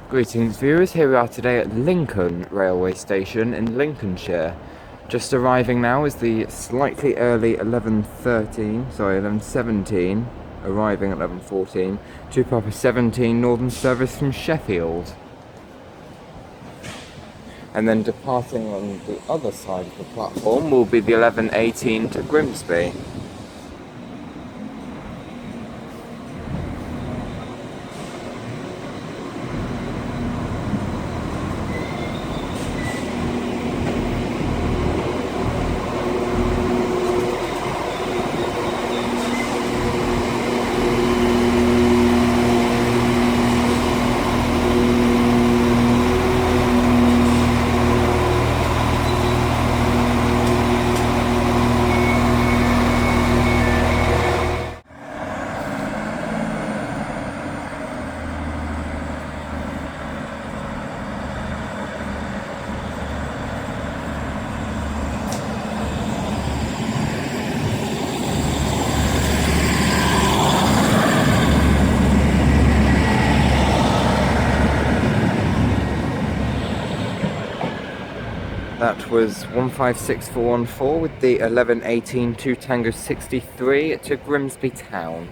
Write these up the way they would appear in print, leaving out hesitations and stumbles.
Greetings viewers, here we are today at Lincoln railway station in Lincolnshire. Just arriving now is the slightly early 11:17, arriving at 11:14, 2:17 Northern service from Sheffield. And then departing on the other side of the platform will be the 11:18 to Grimsby. That was 156414 with the 11:18 to Tango 63 to Grimsby Town.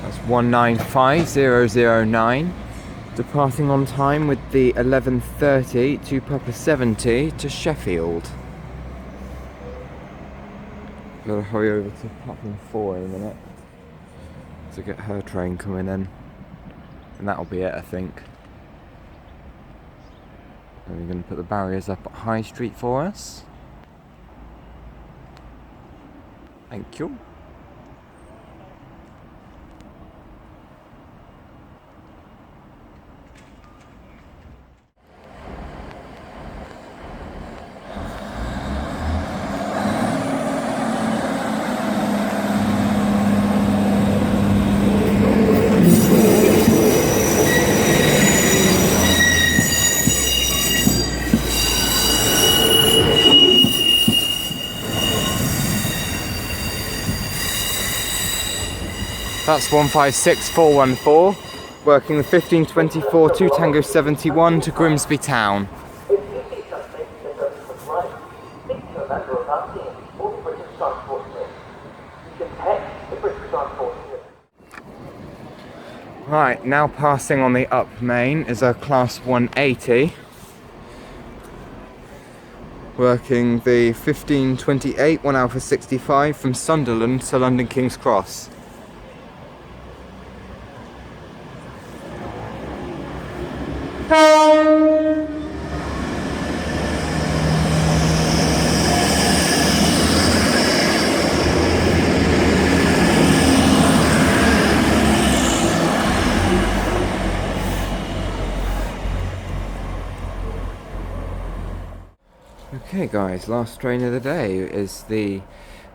That's 195009. Departing on time with the 11:30 to Papa 70 to Sheffield. Gotta hurry over to platform 4 in a minute to get her train coming in, and that'll be it, I think. And we're going to put the barriers up at High Street for us. Thank you. That's 156414, working the 1524 to Tango 71 to Grimsby Town. Right, now passing on the up main is a class 180. Working the 1528 1 Alpha 65 from Sunderland to London King's Cross. Okay guys, last train of the day is the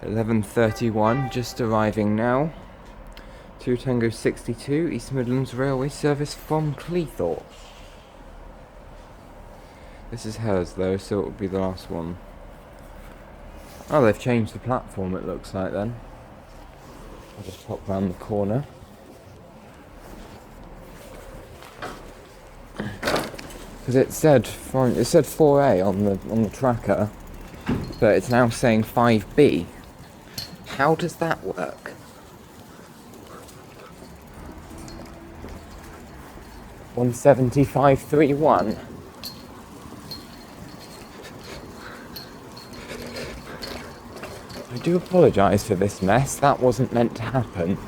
11:31, just arriving now. 2 Tango 62, East Midlands Railway service from Cleethorpes. This is hers though, so it will be the last one. Oh, they've changed the platform, it looks like then. I'll just pop round the corner. Because it said 4A on the tracker, but it's now saying 5B. How does that work? $175.31. I do apologise for this mess. That wasn't meant to happen.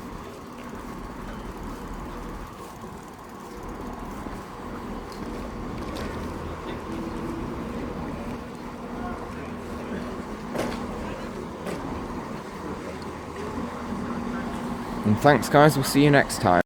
And thanks guys, we'll see you next time.